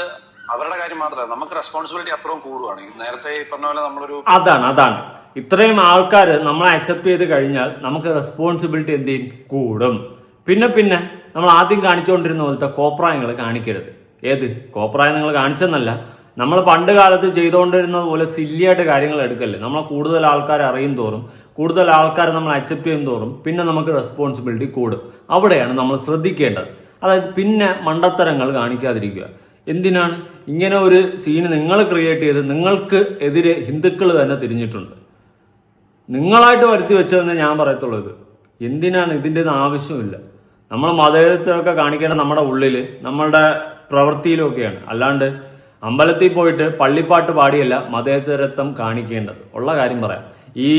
അവരുടെ കാര്യം മാത്രമല്ല, നമുക്ക് റെസ്പോൺസിബിലിറ്റി അത്രയും കൂടുവാണ്. നേരത്തെ പറഞ്ഞ പോലെ നമ്മളൊരു അതാണ് ഇത്രയും ആൾക്കാർ നമ്മളെ അക്സെപ്റ്റ് ചെയ്ത് കഴിഞ്ഞാൽ നമുക്ക് റെസ്പോൺസിബിലിറ്റി എന്ത് ചെയ്യും? കൂടും. പിന്നെ നമ്മൾ ആദ്യം കാണിച്ചുകൊണ്ടിരുന്ന പോലത്തെ കോപ്രായങ്ങൾ കാണിക്കരുത്. ഏത് കോപ്രായം നിങ്ങൾ കാണിച്ചെന്നല്ല, നമ്മൾ പണ്ട് കാലത്ത് ചെയ്തുകൊണ്ടിരുന്നത് പോലെ സില്ലിയായിട്ട് കാര്യങ്ങൾ എടുക്കല്ലേ. നമ്മളെ കൂടുതൽ ആൾക്കാർ അറിയും തോറും, കൂടുതൽ ആൾക്കാർ നമ്മൾ അക്സെപ്റ്റ് ചെയ്യും തോറും പിന്നെ നമുക്ക് റെസ്പോൺസിബിലിറ്റി കൂടും. അവിടെയാണ് നമ്മൾ ശ്രദ്ധിക്കേണ്ടത്. അതായത് പിന്നെ മണ്ടത്തരങ്ങൾ കാണിക്കാതിരിക്കുക. എന്തിനാണ് ഇങ്ങനെ ഒരു സീന് നിങ്ങൾ ക്രിയേറ്റ് ചെയ്ത് നിങ്ങൾക്ക് എതിരെ ഹിന്ദുക്കൾ തന്നെ തിരിഞ്ഞിട്ടുണ്ട്. നിങ്ങളായിട്ട് വരുത്തി വെച്ചതെന്ന് ഞാൻ പറയത്തുള്ളൂ. ഇത് എന്തിനാണ്? ഇതിൻ്റെ ഒന്നും ആവശ്യമില്ല. നമ്മൾ മതേതരത്വമൊക്കെ കാണിക്കേണ്ടത് നമ്മുടെ ഉള്ളിൽ, നമ്മളുടെ പ്രവൃത്തിയിലൊക്കെയാണ്. അല്ലാണ്ട് അമ്പലത്തിൽ പോയിട്ട് പള്ളിപ്പാട്ട് പാടിയല്ല മതേതരത്വം കാണിക്കേണ്ടത്. ഉള്ള കാര്യം പറയാം. ഈ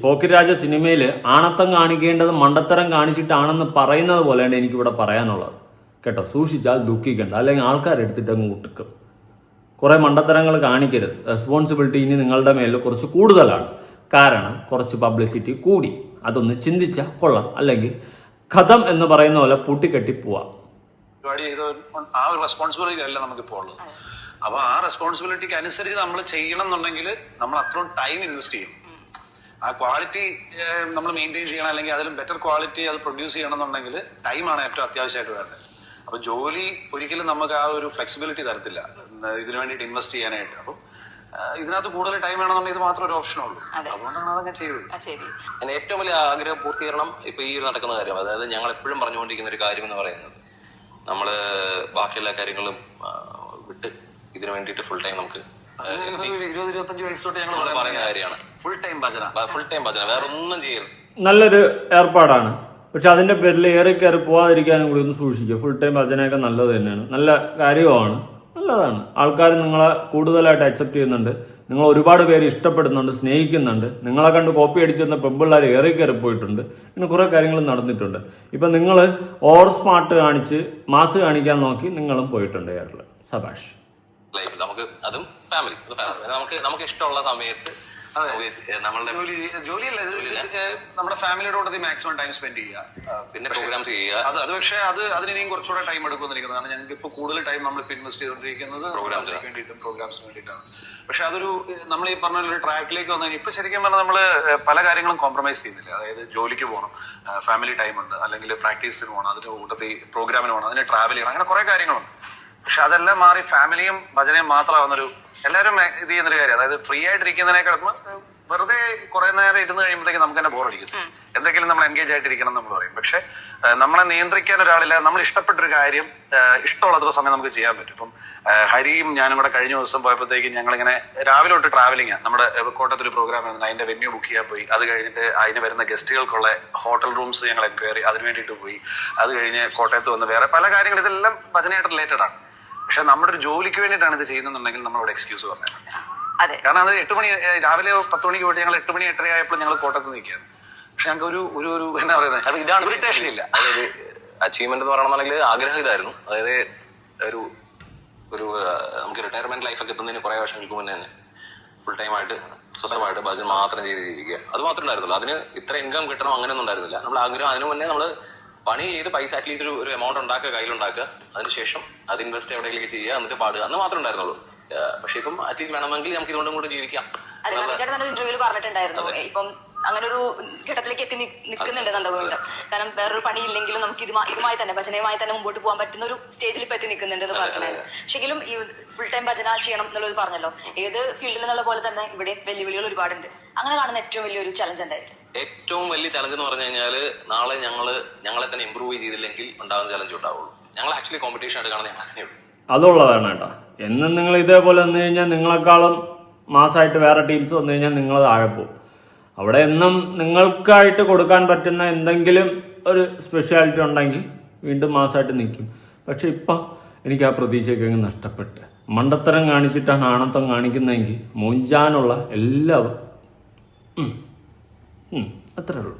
പോക്കിരാജ സിനിമയിൽ ആണത്തം കാണിക്കേണ്ടത് മണ്ടത്തരം കാണിച്ചിട്ടാണെന്ന് പറയുന്നത് പോലെയാണ് എനിക്കിവിടെ പറയാനുള്ളത്. കേട്ടോ, സൂക്ഷിച്ചാൽ ദുഃഖിക്കണ്ട, അല്ലെങ്കിൽ ആൾക്കാരെടുത്തിട്ട് അങ്ങ് ഒട്ടുക്കും. കുറേ മണ്ടത്തരങ്ങൾ കാണിക്കരുത്. റെസ്പോൺസിബിലിറ്റി ഇനി നിങ്ങളുടെ മേലിൽ കുറച്ച് കൂടുതലാണ്. കാരണം കുറച്ച് പബ്ലിസിറ്റി കൂടി. അതൊന്ന് ചിന്തിച്ചാൽ കൊള്ളാം. അല്ലെങ്കിൽ കഥം എന്ന് പറയുന്ന പോലെ പൂട്ടിക്കെട്ടി പോവാം. പരിപാടി ചെയ്ത ആ ഒരു റെസ്പോൺസിബിലിറ്റി അല്ല നമുക്കിപ്പോൾ ഉള്ളത്. അപ്പൊ ആ റെസ്പോൺസിബിലിറ്റിക്ക് അനുസരിച്ച് നമ്മൾ ചെയ്യണം എന്നുണ്ടെങ്കിൽ നമ്മൾ അത്രയും ടൈം ഇൻവെസ്റ്റ് ചെയ്യും. ആ ക്വാളിറ്റി നമ്മൾ മെയിൻറ്റെയിൻ ചെയ്യണം, അല്ലെങ്കിൽ അതിലും ബെറ്റർ ക്വാളിറ്റി അത് പ്രൊഡ്യൂസ് ചെയ്യണമെന്നുണ്ടെങ്കിൽ ടൈമാണ് ഏറ്റവും അത്യാവശ്യമായിട്ട് വേണ്ടത്. അപ്പൊ ജോലി ഒരിക്കലും നമുക്ക് ആ ഒരു ഫ്ലെക്സിബിലിറ്റി തരത്തില്ല ഇതിനു വേണ്ടിയിട്ട് ഇൻവെസ്റ്റ് ചെയ്യാനായിട്ട്. അപ്പം ഇതിനകത്ത് കൂടുതൽ ടൈം വേണമെന്നുണ്ടെങ്കിൽ ഇത് മാത്രം ഒരു ഓപ്ഷനേ ഉള്ളൂ. അതുകൊണ്ടാണ് അതങ്ങനെ ചെയ്തത്. ഞാൻ ഏറ്റവും വലിയ ആഗ്രഹ പൂർത്തീകരണം ഇപ്പൊ ഈ നടക്കുന്ന കാര്യം, അതായത് ഞങ്ങൾ എപ്പോഴും പറഞ്ഞുകൊണ്ടിരിക്കുന്ന ഒരു കാര്യം എന്ന് പറയുന്നത്, നമ്മള് ബാക്കി എല്ലാ കാര്യങ്ങളും വിട്ട് ഇതിനു വേണ്ടിയിട്ട് ഫുൾ ടൈം നമുക്ക് 20-25 വയസ്സ് തൊട്ട് ഞങ്ങൾ പറയുന്ന കാര്യമാണ് ഫുൾ ടൈം ഭജന, വേറെ ഒന്നും ചെയ്യരുത്. നല്ലൊരു ഏർപ്പാടാണ്. പക്ഷെ അതിന്റെ പേരിൽ ഏറെ കയറി പോകാതിരിക്കാനും കൂടി ഒന്ന് സൂക്ഷിക്കുക. ഫുൾ ടൈം ഭജനയൊക്കെ നല്ലത് തന്നെയാണ്, നല്ല കാര്യവുമാണ്, നല്ലതാണ്. ആൾക്കാർ നിങ്ങളെ കൂടുതലായിട്ട് അക്സെപ്റ്റ് ചെയ്യുന്നുണ്ട്, നിങ്ങൾ ഒരുപാട് പേര് ഇഷ്ടപ്പെടുന്നുണ്ട്, സ്നേഹിക്കുന്നുണ്ട്. നിങ്ങളെ കണ്ട് കോപ്പി അടിച്ചിരുന്ന പെമ്പിള്ളേർ ഏറെ കയറി പോയിട്ടുണ്ട്. ഇങ്ങനെ കുറേ കാര്യങ്ങൾ നടന്നിട്ടുണ്ട്. ഇപ്പം നിങ്ങൾ ഓവർ സ്മാർട്ട് കാണിച്ച് മാസ് കാണിക്കാൻ നോക്കി നിങ്ങളും പോയിട്ടുണ്ട് കേരള. സബാഷ്. ലൈഫിൽ നമുക്ക് അതും ഫാമിലി നമുക്ക് ഇഷ്ടമുള്ള സമയത്ത് നമ്മളുടെ ജോലിയല്ല, നമ്മുടെ ഫാമിലിയുടെ കൂടെ മാക്സിമം ടൈം സ്പെൻഡ് ചെയ്യുക, പിന്നെ പ്രോഗ്രാംസ് ചെയ്യുക. അത് പക്ഷേ അതിനിയും കുറച്ചുകൂടെ ടൈം എടുക്കുമെന്നിരിക്കുന്നത്. കാരണം ഞങ്ങൾക്ക് ഇപ്പോൾ കൂടുതൽ ടൈം നമ്മൾ ഇൻവെസ്റ്റ് ചെയ്തുകൊണ്ടിരിക്കുന്നത് പ്രോഗ്രാംസിന് വേണ്ടിയിട്ടാണ്. പക്ഷെ അതൊരു നമ്മൾ ഈ പറഞ്ഞ ഒരു ട്രാക്കിലേക്ക് വന്നു. ഇപ്പൊ ശരിക്കും പറഞ്ഞാൽ നമ്മൾ പല കാര്യങ്ങളും കോംപ്രമൈസ് ചെയ്യുന്നില്ല. അതായത് ജോലിക്ക് പോകണം, ഫാമിലി ടൈം ഉണ്ട്, അല്ലെങ്കിൽ പ്രാക്ടീസിന് പോകണം, അതിന്റെ കൂട്ടത്തിൽ പ്രോഗ്രാമിന് പോകണം, അതിന് ട്രാവൽ ചെയ്യണം, അങ്ങനെ കുറെ കാര്യങ്ങളുണ്ട്. പക്ഷെ അതെല്ലാം മാറി ഫാമിലിയും ഭജനയും മാത്രമാവുന്നൊരു എല്ലാവരും ഇത് ചെയ്യുന്നൊരു കാര്യം. അതായത് ഫ്രീ ആയിട്ടിരിക്കുന്നതിനേക്കാൾ വെറുതെ കുറെ നേരം ഇരുന്ന് കഴിയുമ്പോഴത്തേക്ക് നമുക്ക് തന്നെ ബോറടിക്കും. എന്തെങ്കിലും നമ്മൾ എൻഗേജ് ആയിട്ടിരിക്കണം നമ്മൾ പറയും. പക്ഷെ നമ്മളെ നിയന്ത്രിക്കാൻ ഒരാളില്ല. നമ്മൾ ഇഷ്ടപ്പെട്ടൊരു കാര്യം ഇഷ്ടമുള്ളത്ര സമയം നമുക്ക് ചെയ്യാൻ പറ്റും. ഇപ്പം ഹരിയും ഞാനും കൂടെ കഴിഞ്ഞ ദിവസം പോയപ്പോഴത്തേക്കും ഞങ്ങളിങ്ങനെ രാവിലെ തൊട്ട് ട്രാവലിംഗ്, നമ്മുടെ കോട്ടയത്തൊരു പ്രോഗ്രാം ആയിരുന്നു, അതിന്റെ വെന്യൂ ബുക്ക് ചെയ്യാൻ പോയി. അത് കഴിഞ്ഞിട്ട് അതിന് വരുന്ന ഗസ്റ്റുകൾക്കുള്ള ഹോട്ടൽ റൂംസ് ഞങ്ങൾ എൻക്വയറി അതിന് വേണ്ടിയിട്ട് പോയി. അത് കഴിഞ്ഞ് കോട്ടയത്ത് വന്ന് വേറെ പല കാര്യങ്ങൾ, ഇതെല്ലാം ഭജനയായിട്ട് റിലേറ്റഡ് ആണ്. പക്ഷെ നമ്മുടെ ഒരു ജോലിക്ക് വേണ്ടിയിട്ടാണ് ഇത് ചെയ്യുന്നുണ്ടെങ്കിൽ നമ്മളോട് എക്സ്ക്യൂസ് പറഞ്ഞത്. കാരണം അത് 8 മണി രാവിലെ 10 മണിക്ക് പോയിട്ട് ഞങ്ങൾ 8 മണി 8:30 ആയപ്പോൾ ഞങ്ങൾ കോട്ടയത്ത് നിൽക്കുകയാണ്. പക്ഷെ ഞങ്ങൾക്ക് ഒരു എന്താ പറയുന്നത്, ഇതാണ് ഇറിറ്റേഷൻ ഇല്ല. അതായത് അച്ചീവ്മെന്റ് എന്ന് പറയണമെന്നുണ്ടെങ്കിൽ ആഗ്രഹം ഇതായിരുന്നു. അതായത് ഒരു നമുക്ക് റിട്ടയർമെന്റ് ലൈഫ് ഒക്കെ എത്തുന്നതിന് കുറെ വർഷങ്ങൾക്ക് മുന്നേ തന്നെ ഫുൾ ടൈം ആയിട്ട് സ്വസ്ഥമായിട്ട് ഭജന മാത്രം ചെയ്ത് ജീവിക്കുക, അത് മാത്രമേ ഉണ്ടായിരുന്നുള്ളൂ. അതിന് ഇത്ര ഇൻകം കിട്ടണം അങ്ങനെയൊന്നും ഉണ്ടായിരുന്നില്ല. നമ്മൾ ആഗ്രഹം അതിനു മുന്നേ നമ്മൾ പണി ചെയ്ത് പൈസ അറ്റ്ലീസ്റ്റ് ഒരു എമൗണ്ട് ഉണ്ടാക്കുക, കയ്യിലുണ്ടാക്കുക, അതിനുശേഷം അത് ഇൻവെസ്റ്റ് എവിടെയെങ്കിലും ചെയ്യുക, എന്നിട്ട് പാടുക, അന്ന് മാത്രമേ ഉണ്ടായിരുന്നുള്ളൂ. പക്ഷെ ഇപ്പം അറ്റ്ലീസ്റ്റ് വേണമെങ്കിൽ നമുക്ക് ഇതുകൊണ്ടും കൂടെ ജീവിക്കാം. ഇന്റർവ്യൂവിൽ പറഞ്ഞിട്ടുണ്ടായിരുന്നു, ഇപ്പം അങ്ങനെ ഒരു ഘട്ടത്തിലേക്ക് എത്തി നിൽക്കുന്നുണ്ട് നന്ദഗോവിന്ദം. കാരണം വേറൊരു പണി ഇല്ലെങ്കിലും നമുക്ക് ഇതുമായി തന്നെ ഭജനയുമായി തന്നെ മുമ്പോട്ട് പോകാൻ പറ്റുന്ന ഒരു സ്റ്റേജിൽ ഇപ്പൊ എത്തി നിൽക്കുന്നുണ്ട് എന്ന് പറഞ്ഞിട്ടുണ്ടായിരുന്നു. പക്ഷെങ്കിലും ഈ ഫുൾ ടൈം ഭജന ചെയ്യണം എന്നുള്ളത് പറഞ്ഞല്ലോ, ഏത് ഫീൽഡിൽ എന്നുള്ള പോലെ തന്നെ ഇവിടെ വെല്ലുവിളികൾ ഒരുപാടുണ്ട്. അങ്ങനെ കാണുന്ന ഏറ്റവും വലിയൊരു ചലഞ്ച് എന്തായിരിക്കും? ഏറ്റവും വലിയ ചലഞ്ച് എന്ന് പറഞ്ഞു കഴിഞ്ഞാൽ നാളെ ഞങ്ങളെ തന്നെ ഇമ്പ്രൂവ് ചെയ്തില്ലെങ്കിൽ ഉണ്ടാകുന്ന ചലഞ്ച് ഉണ്ടാവുള്ളൂ. ഞങ്ങൾ ആക്ച്വലി കോമ്പറ്റീഷൻ ആയിട്ട് കാണുന്നത് ഞങ്ങൾ തന്നെയുള്ളൂ. അതുള്ളതാണ് കേട്ടോ. എന്നും നിങ്ങൾ ഇതേപോലെ വന്നു കഴിഞ്ഞാൽ നിങ്ങളെക്കാളും മാസമായിട്ട് വേറെ ടീംസ് വന്നു കഴിഞ്ഞാൽ നിങ്ങൾ താഴെ പോകും. അവിടെ എന്നും നിങ്ങൾക്കായിട്ട് കൊടുക്കാൻ പറ്റുന്ന എന്തെങ്കിലും ഒരു സ്പെഷ്യാലിറ്റി ഉണ്ടെങ്കിൽ വീണ്ടും മാസമായിട്ട് നിൽക്കും. പക്ഷെ ഇപ്പം എനിക്ക് ആ പ്രതീക്ഷയൊക്കെ അങ്ങ് നഷ്ടപ്പെട്ട് മണ്ടത്തരം കാണിച്ചിട്ടാണ് ആണത്തം കാണിക്കുന്നതെങ്കിൽ മൂഞ്ചാനുള്ള എല്ലാവരും അത്രേ ഉള്ളൂ.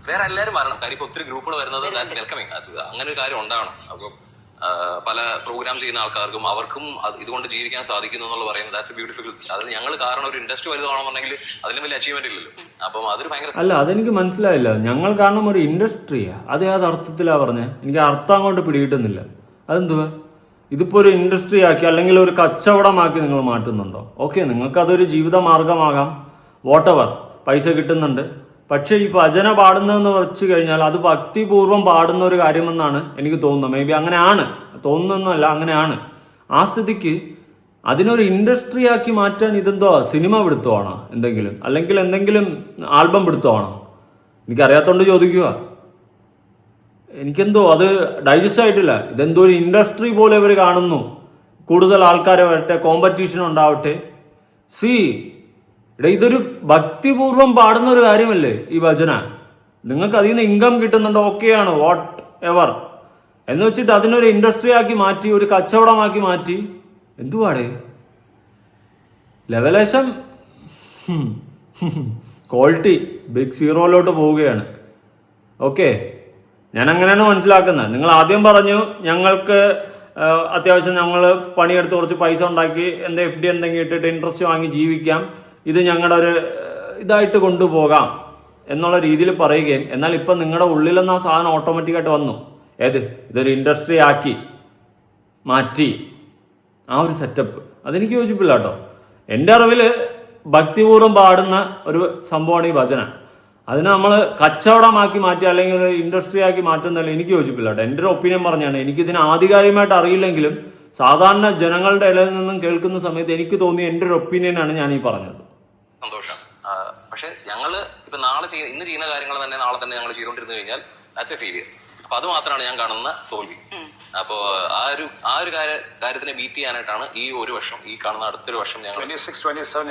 വേറെ എല്ലാവരും വരണം. കാര്യം ഇപ്പൊ ഒത്തിരി ഗ്രൂപ്പുകൾ വരുന്നത് വെൽക്കമിങ്, അങ്ങനെ ഒരു കാര്യം ഉണ്ടാവണം. അപ്പൊ പല പ്രോഗ്രാം ചെയ്യുന്ന ആൾക്കാർക്കും അവർക്കും ഇതുകൊണ്ട് ജീവിക്കാൻ സാധിക്കുന്നു എന്നുള്ള പറയുന്നത് ദാറ്റ്സ് എ ബ്യൂട്ടിഫുൾ. അത് ഞങ്ങൾ കാരണം ഒരു ഇൻഡസ്ട്രി വലുതാണെന്നുണ്ടെങ്കിൽ അതിലും വലിയ അച്ചീവ്മെന്റ് ഇല്ലല്ലോ. അപ്പം അതൊരു ഭയങ്കര അല്ല, അതെനിക്ക് മനസ്സിലായില്ല. ഞങ്ങൾ കാരണം ഒരു ഇൻഡസ്ട്രിയാ, അത് ഏത് അർത്ഥത്തിലാ പറഞ്ഞേ? എനിക്ക് അർത്ഥം അങ്ങോട്ട് പിടികിട്ടുന്നില്ല. അതെന്തുവാ? ഇതിപ്പോ ഒരു ഇൻഡസ്ട്രി ആക്കി അല്ലെങ്കിൽ ഒരു കച്ചവടമാക്കി നിങ്ങൾ മാറ്റുന്നുണ്ടോ? ഓക്കെ, നിങ്ങൾക്ക് അതൊരു ജീവിത മാർഗമാകാം, വോട്ടെവർ, പൈസ കിട്ടുന്നുണ്ട്. പക്ഷെ ഈ ഭജന പാടുന്നതെന്ന് വെച്ച് കഴിഞ്ഞാൽ അത് ഭക്തിപൂർവ്വം പാടുന്ന ഒരു കാര്യമെന്നാണ് എനിക്ക് തോന്നുന്നത്. മേ ബി അങ്ങനെയാണ്, തോന്നുന്നല്ല, അങ്ങനെയാണ്. ആ സ്ഥിതിക്ക് അതിനൊരു ഇൻഡസ്ട്രി ആക്കി മാറ്റാൻ ഇതെന്തോ സിനിമ പിടുത്തമാണോ എന്തെങ്കിലും, അല്ലെങ്കിൽ എന്തെങ്കിലും ആൽബം പിടുത്തമാണോ? എനിക്കറിയാത്തോണ്ട് ചോദിക്കുക. എനിക്കെന്തോ അത് ഡൈജസ്റ്റ് ആയിട്ടില്ല. ഇതെന്തോ ഒരു ഇൻഡസ്ട്രി പോലെ ഇവർ കാണുന്നു. കൂടുതൽ ആൾക്കാരെ വരട്ടെ, കോമ്പറ്റീഷൻ ഉണ്ടാവട്ടെ. ഇതൊരു ഭക്തിപൂർവ്വം പാടുന്ന ഒരു കാര്യമല്ലേ ഈ ഭജന. നിങ്ങൾക്ക് അതിൽ നിന്ന് ഇൻകം കിട്ടുന്നുണ്ട്, ഓക്കെയാണ്, വാട്ട് എവർ എന്ന് വെച്ചിട്ട് അതിനൊരു ഇൻഡസ്ട്രി ആക്കി മാറ്റി, ഒരു കച്ചവടമാക്കി മാറ്റി. എന്തുവാടേ ലെവലേശം ക്വാളിറ്റി ബിഗ് സീറോയിലോട്ട് പോവുകയാണ്. ഓക്കെ, ഞാൻ അങ്ങനെയാണ് മനസ്സിലാക്കുന്നത്. നിങ്ങൾ ആദ്യം പറഞ്ഞു ഞങ്ങൾക്ക് അത്യാവശ്യം ഞങ്ങൾ പണിയെടുത്ത് കുറച്ച് പൈസ ഉണ്ടാക്കി എന്താ FD എന്തെങ്കിലും ഇട്ടിട്ട് ഇൻട്രസ്റ്റ് വാങ്ങി ജീവിക്കാം, ഇത് ഞങ്ങളുടെ ഒരു ഇതായിട്ട് കൊണ്ടുപോകാം എന്നുള്ള രീതിയിൽ പറയുകയും, എന്നാൽ ഇപ്പം നിങ്ങളുടെ ഉള്ളിലെന്ന് ആ സാധനം ഓട്ടോമാറ്റിക്കായിട്ട് വന്നു. ഇതൊരു ഇൻഡസ്ട്രി ആക്കി മാറ്റി, ആ ഒരു സെറ്റപ്പ് അതെനിക്ക് യോജിപ്പില്ല കേട്ടോ. എൻ്റെ അറിവിൽ ഭക്തിപൂർവ്വം പാടുന്ന ഒരു സംഭവമാണ് ഈ ഭജന. അതിനെ നമ്മൾ കച്ചവടമാക്കി മാറ്റി അല്ലെങ്കിൽ ഒരു ഇൻഡസ്ട്രി ആക്കി മാറ്റുന്നതിൽ എനിക്ക് യോജിപ്പില്ല കേട്ടോ. എൻ്റെ ഒരു ഒപ്പീനിയൻ പറഞ്ഞാണ്. എനിക്കിതിനെ ആധികാരികമായിട്ട് അറിയില്ലെങ്കിലും സാധാരണ ജനങ്ങളുടെ ഇടയിൽ നിന്നും കേൾക്കുന്ന സമയത്ത് എനിക്ക് തോന്നിയ എൻ്റെ ഒരു ഒപ്പീനിയനാണ് ഞാൻ ഈ പറഞ്ഞത്. സന്തോഷം. പക്ഷെ ഞങ്ങള് ഇപ്പൊ ഇന്ന് ചെയ്യുന്ന കാര്യങ്ങൾ തന്നെ നാളെ തന്നെ ഞങ്ങൾ ചെയ്തുകൊണ്ടിരുന്നു കഴിഞ്ഞാൽ ദാറ്റ്സ് എ ഫെയിലിയർ. അപ്പൊ അത് മാത്രമാണ് ഞാൻ കാണുന്ന തോൽവി. അപ്പോ ആ ഒരു കാര്യത്തിനെ ബീറ്റ് ചെയ്യാനായിട്ടാണ് ഈ ഒരു വർഷം, ഈ കാണുന്ന അടുത്തൊരു വർഷം ഞങ്ങൾ 26-27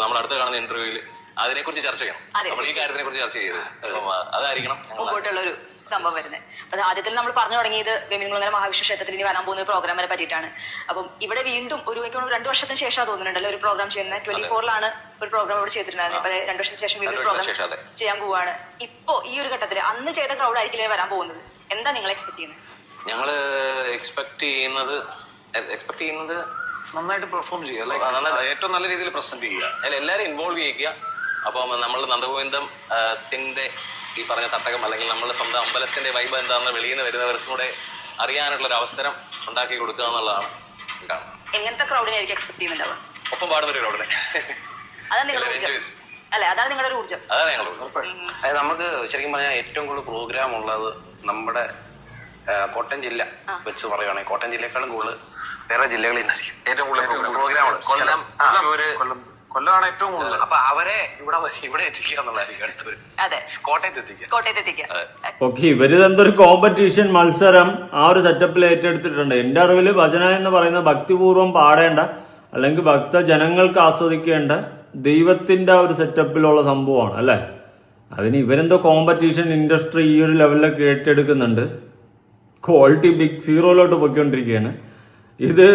നമ്മൾ അടുത്ത് കാണുന്ന ഇന്റർവ്യൂവിൽ അതിനെക്കുറിച്ച് ചർച്ച ചെയ്യണം. നമ്മൾ ഈ കാര്യത്തിനെ കുറിച്ച് ചർച്ച ചെയ്തത് അപ്പം അതായിരിക്കണം മുമ്പോട്ടുള്ള ഒരു സംഭവം വരുന്നത്. അത് ആദ്യത്തിൽ നമ്മൾ പറഞ്ഞു തുടങ്ങിയത് വെമിനികുളങ്ങര മഹാവിഷ്ണു ക്ഷേത്രത്തിൽ ഇനി വരാൻ പോകുന്ന ഒരു പ്രോഗ്രാമിനെ പറ്റിയിട്ടാണ്. അപ്പം ഇവിടെ വീണ്ടും ഒരു 2 വർഷത്തിന് ശേഷം തോന്നുന്നുണ്ടല്ലോ ഒരു പ്രോഗ്രാം ചെയ്യുന്നത്. 24-ലാണ് ഒരു പ്രോഗ്രാം ഇവിടെ ചെയ്തിട്ടുണ്ടായിരുന്നു. ഇപ്പൊ 2 വർഷത്തിന് ശേഷം വീണ്ടും ഒരു പ്രോഗ്രാം ചെയ്യാൻ പോവാണ്. ഇപ്പോ ഈ ഒരു ഘട്ടത്തിൽ അന്ന് ചെയ്ത ക്രൗഡ് ആയിരിക്കില്ലേ വരാൻ പോകുന്നത്? എന്താ നിങ്ങൾ എക്സ്പെക്ട് ചെയ്യുന്നത്? ഞങ്ങള് എക്സ്പെക്ട് ചെയ്യുന്നത് നന്നായിട്ട് പെർഫോം ചെയ്യുക, ഏറ്റവും നല്ല രീതിയിൽ പ്രസന്റ് ചെയ്യുക, എല്ലാവരും ഇൻവോൾവ് ചെയ്യിക്കുക. അപ്പം നമ്മൾ നന്ദഗോവിന്ദത്തിന്റെ ഈ പറഞ്ഞ തട്ടകം അല്ലെങ്കിൽ നമ്മളുടെ സ്വന്തം അമ്പലത്തിന്റെ വൈബ് എന്താണെന്ന് വെളിയിൽ നിന്ന് വരുന്നവർക്കും കൂടെ അറിയാനുള്ള ഒരു അവസരം ഉണ്ടാക്കി കൊടുക്കുക എന്നുള്ളതാണ്. എങ്ങനത്തെ ക്രൗഡിനായിരിക്കും എക്സ്പെക്ട് ചെയ്യുന്നുണ്ടാവുക? ഒപ്പം പാടുന്ന ഒരു ക്രൗഡിനെ. അതാണ് നിങ്ങളുടെ ഊർജ്ജം അല്ലെ? അതാണ് നിങ്ങളുടെ ഒരു ഊർജ്ജം. അതാണ് ഞങ്ങൾ. അതായത് നമുക്ക് ശരിക്കും പറഞ്ഞാൽ ഏറ്റവും കൂടുതൽ പ്രോഗ്രാം ഉള്ളത് നമ്മുടെ കോട്ടയം ജില്ല വെച്ച് പറയുകയാണെങ്കിൽ കോട്ടയം ജില്ലയെക്കാളും കൂടുതൽ വേറെ ജില്ലകളിൽ നിന്നായിരിക്കും ഏറ്റവും കൂടുതൽ പ്രോഗ്രാമുകൾ. കൊല്ലമാണ് ഏറ്റവും കൂടുതൽ. അപ്പൊ അവരെ ഇവിടെ എത്തിക്കുക എന്നുള്ളതായിരിക്കും അടുത്തവര്. കോട്ടയത്ത് എത്തിക്കുക. ഓക്കെ, ഇവരിതെന്തൊരു കോമ്പറ്റീഷൻ മത്സരം ആ ഒരു സെറ്റപ്പിൽ ഏറ്റെടുത്തിട്ടുണ്ട്. എൻ്റെ അറിവിൽ ഭജന എന്ന് പറയുന്ന ഭക്തിപൂർവ്വം പാടേണ്ട അല്ലെങ്കിൽ ഭക്തജനങ്ങൾക്ക് ആസ്വദിക്കേണ്ട ദൈവത്തിന്റെ ഒരു സെറ്റപ്പിലുള്ള സംഭവമാണ് അല്ലേ. അതിന് ഇവരെന്തോ കോമ്പറ്റീഷൻ ഇൻഡസ്ട്രി ഈ ഒരു ലെവലിലൊക്കെ ഏറ്റെടുക്കുന്നുണ്ട്. ക്വാളിറ്റി ബിഗ് സീറോയിലോട്ട് പോയിക്കൊണ്ടിരിക്കുകയാണ്. ഇത്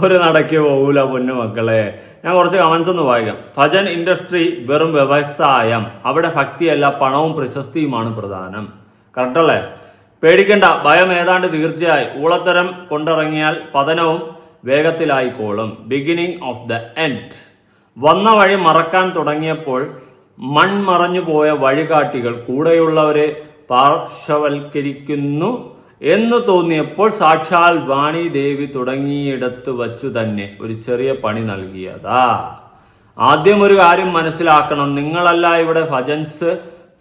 ഒരു നടക്കേ പോകൂല പൊന്നു മക്കളെ. ഞാൻ കുറച്ച് കമന്റ്സ് ഒന്ന് വായിക്കാം. ഭജൻ ഇൻഡസ്ട്രി വെറും വ്യവസായം, അവിടെ ഭക്തിയല്ല പണവും പ്രശസ്തിയുമാണ് പ്രധാനം. കറക്റ്റ് അല്ലേ? പേടിക്കണ്ട, ഭയം ഏതാണ്ട് തീർച്ചയായി. ഊളത്തരം കൊണ്ടിറങ്ങിയാൽ പതനവും വേഗത്തിലായിക്കോളും. Beginning of the end. വന്ന വഴി മറക്കാൻ തുടങ്ങിയപ്പോൾ മൺമറഞ്ഞു പോയ വഴികാട്ടികൾ കൂടെയുള്ളവരെ പാർശ്വവൽക്കരിക്കുന്നു എന്ന് തോന്നിയപ്പോൾ സാക്ഷാൽ വാണി ദേവി തുടങ്ങിയിടത്ത് വച്ചു തന്നെ ഒരു ചെറിയ പണി നൽകിയതാ. ആദ്യം ഒരു കാര്യം മനസ്സിലാക്കണം, നിങ്ങളല്ല ഇവിടെ ഭജൻസ്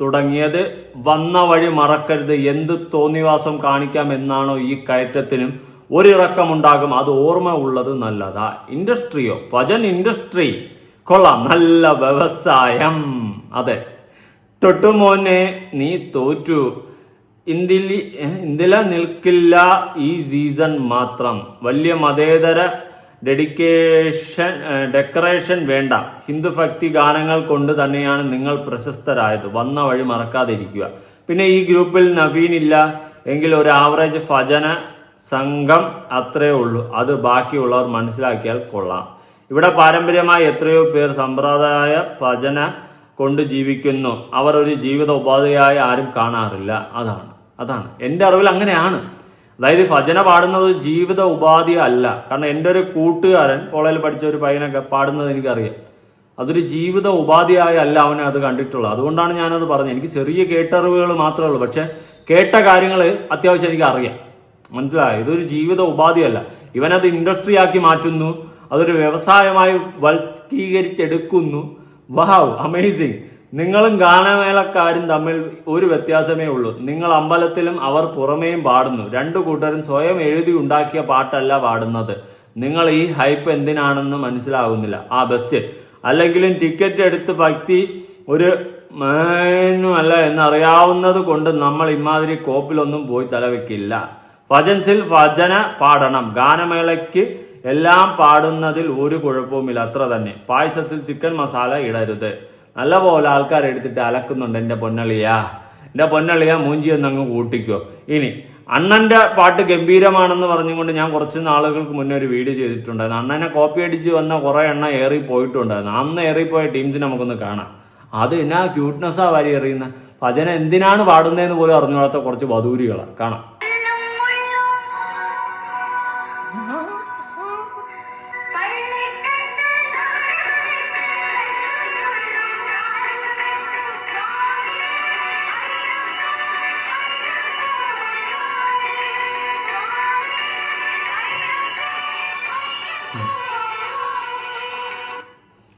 തുടങ്ങിയത്. വന്ന വഴി മറക്കരുത്. എന്ത് തോന്നിവാസം കാണിക്കാം എന്നാണോ ഈ കയറ്റത്തിനും ഒരിറക്കമുണ്ടാകും. അത് ഓർമ്മ ഉള്ളത് നല്ലതാ. ഇൻഡസ്ട്രിയോ ഭജൻ ഇൻഡസ്ട്രി കൊള്ളാം, നല്ല വ്യവസായം. അതെ, തൊട്ടുമോനെ നീ തോറ്റു. ഇന്ത്യയില നിൽക്കില്ല ഈ സീസൺ മാത്രം. വലിയ മതേതര ഡെക്കറേഷൻ വേണ്ട. ഹിന്ദു ഭക്തി ഗാനങ്ങൾ കൊണ്ട് തന്നെയാണ് നിങ്ങൾ പ്രശസ്തരായത്. വന്ന വഴി മറക്കാതിരിക്കുക. പിന്നെ ഈ ഗ്രൂപ്പിൽ നവീൻ ഇല്ല എങ്കിൽ ഒരു ആവറേജ് ഭജന സംഘം അത്രേ ഉള്ളൂ. അത് ബാക്കിയുള്ളവർ മനസ്സിലാക്കിയാൽ കൊള്ളാം. ഇവിടെ പാരമ്പര്യമായി എത്രയോ പേർ സമ്പ്രദായ ഭജന കൊണ്ട് ജീവിക്കുന്നു. അവർ ഒരു ജീവിത ഉപാധിയായി ആരും കാണാറില്ല. അതാണ് എൻ്റെ അറിവിൽ അങ്ങനെയാണ്. അതായത് ഭജന പാടുന്നത് ജീവിത ഉപാധി അല്ല. കാരണം എൻ്റെ ഒരു കൂട്ടുകാരൻ കോളേജിൽ പഠിച്ച ഒരു പയ്യനൊക്കെ പാടുന്നത് എനിക്കറിയാം. അതൊരു ജീവിത ഉപാധിയായി അല്ല അവനെ അത് കണ്ടിട്ടുള്ളത്. അതുകൊണ്ടാണ് ഞാനത് പറഞ്ഞത്. എനിക്ക് ചെറിയ കേട്ടറിവുകൾ മാത്രമേ ഉള്ളൂ, പക്ഷെ കേട്ട കാര്യങ്ങൾ അത്യാവശ്യം എനിക്ക് അറിയാം. മനസ്സിലായോ? ഇതൊരു ജീവിത ഉപാധിയല്ല. ഇവനത് ഇൻഡസ്ട്രി ആക്കി മാറ്റുന്നു, അതൊരു വ്യവസായമായി വൽക്കീകരിച്ചെടുക്കുന്നു. വാവ്, അമേസിങ്. നിങ്ങളും ഗാനമേളക്കാരും തമ്മിൽ ഒരു വ്യത്യാസമേ ഉള്ളൂ. നിങ്ങൾ അമ്പലത്തിലും അവർ പുറമേയും പാടുന്നു. രണ്ടു കൂട്ടരും സ്വയം എഴുതി ഉണ്ടാക്കിയ പാട്ടല്ല പാടുന്നത്. നിങ്ങൾ ഈ ഹൈപ്പ് എന്തിനാണെന്ന് മനസ്സിലാകുന്നില്ല. ബെസ്റ്റ്. അല്ലെങ്കിലും ടിക്കറ്റ് എടുത്ത് ഭക്തി ഒരു അല്ല എന്നറിയാവുന്നത് കൊണ്ട് നമ്മൾ ഇമാതിരി കോപ്പിലൊന്നും പോയി തലവെക്കില്ല. ഭജൻസിൽ ഭജന പാടണം. ഗാനമേളയ്ക്ക് എല്ലാം പാടുന്നതിൽ ഒരു കുഴപ്പവുമില്ല, അത്ര തന്നെ. പായസത്തിൽ ചിക്കൻ മസാല ഇടരുത്. നല്ല പോലെ ആൾക്കാർ എടുത്തിട്ട് അലക്കുന്നുണ്ട്. എൻ്റെ പൊന്നളിയ മൂഞ്ചി എന്നങ്ങ് കൂട്ടിക്കോ. ഇനി അണ്ണന്റെ പാട്ട് ഗംഭീരമാണെന്ന് പറഞ്ഞുകൊണ്ട് ഞാൻ കുറച്ച് നാളുകൾക്ക് മുന്നേ ഒരു വീഡിയോ ചെയ്തിട്ടുണ്ടായിരുന്നു. അണ്ണനെ കോപ്പി അടിച്ച് വന്ന കുറെ എണ്ണം ഏറി പോയിട്ടുണ്ടായിരുന്നു. അന്ന് ഏറിപ്പോയ ടീംസിനെ നമുക്കൊന്ന് കാണാം. അത് എന്നാ ക്യൂട്ട്നെസ്സാ വാരി എറിയുന്ന. ഭജന എന്തിനാണ് പാടുന്നതെന്ന് പോലും അറിഞ്ഞുകൂടാത്ത കുറച്ച് വധൂരികളാണ്. കാണാം.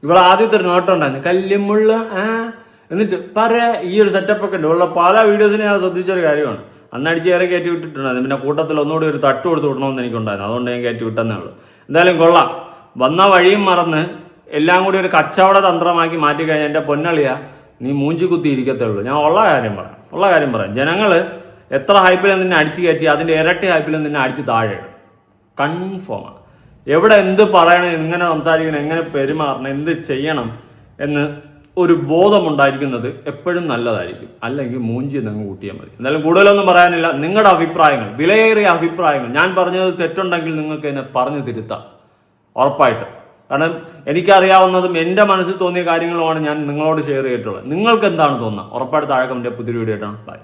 ഇവിടെ ആദ്യത്തെ ഒരു നോട്ടം ഉണ്ടായിരുന്നു കല്ലുമുള്ള എന്നിട്ട് ഈ ഒരു സെറ്റപ്പ് ഒക്കെ ഉണ്ട്. ഉള്ള പല വീഡിയോസിനെ ഞാൻ ശ്രദ്ധിച്ചൊരു കാര്യമാണ്. അന്നടിച്ച് ഏറെ കയറ്റി വിട്ടിട്ടുണ്ടായിരുന്നു. പിന്നെ കൂട്ടത്തിൽ ഒന്നുകൂടി ഒരു തട്ട് കൊടുത്ത് വിടണമെന്ന് എനിക്കുണ്ടായിരുന്നു. അതുകൊണ്ട് ഞാൻ കയറ്റി വിട്ടെന്നേ ഉള്ളൂ. എന്തായാലും കൊള്ളാം. വന്ന വഴിയും മറന്ന് എല്ലാം കൂടി ഒരു കച്ചവട തന്ത്രമാക്കി മാറ്റി കഴിഞ്ഞാൽ എൻ്റെ പൊന്നളിയ നീ മൂഞ്ചി കുത്തി ഇരിക്കത്തേ ഉള്ളൂ. ഞാൻ ഉള്ള കാര്യം പറയാം. ജനങ്ങള് എത്ര ഹൈപ്പിലും നിന്നെ അടിച്ചു കയറ്റി അതിന്റെ ഇരട്ടി ഹൈപ്പിലും നിന്നെ അടിച്ച് താഴെ ഇടും. കൺഫേമാണ്. എവിടെ എന്ത് പറയണം, എങ്ങനെ സംസാരിക്കണം, എങ്ങനെ പെരുമാറണം, എന്ത് ചെയ്യണം എന്ന് ഒരു ബോധമുണ്ടായിരിക്കുന്നത് എപ്പോഴും നല്ലതായിരിക്കും. അല്ലെങ്കിൽ മൂഞ്ചി നിങ്ങൾ കൂട്ടിയാൽ മതി. എന്തായാലും കൂടുതലൊന്നും പറയാനില്ല. നിങ്ങളുടെ അഭിപ്രായങ്ങൾ, വിലയേറിയ അഭിപ്രായങ്ങൾ, ഞാൻ പറഞ്ഞത് തെറ്റുണ്ടെങ്കിൽ നിങ്ങൾക്ക് എന്നെ പറഞ്ഞു തിരുത്താം ഉറപ്പായിട്ട്. കാരണം എനിക്കറിയാവുന്നതും എൻ്റെ മനസ്സിൽ തോന്നിയ കാര്യങ്ങളുമാണ് ഞാൻ നിങ്ങളോട് ഷെയർ ചെയ്തിട്ടുള്ളത്. നിങ്ങൾക്ക് എന്താണ് തോന്നുന്നത് ഉറപ്പായിട്ട് താഴെ കമന്റ് പുതിയൊരു വീഡിയോ ആയിട്ടാണ്. ബൈ.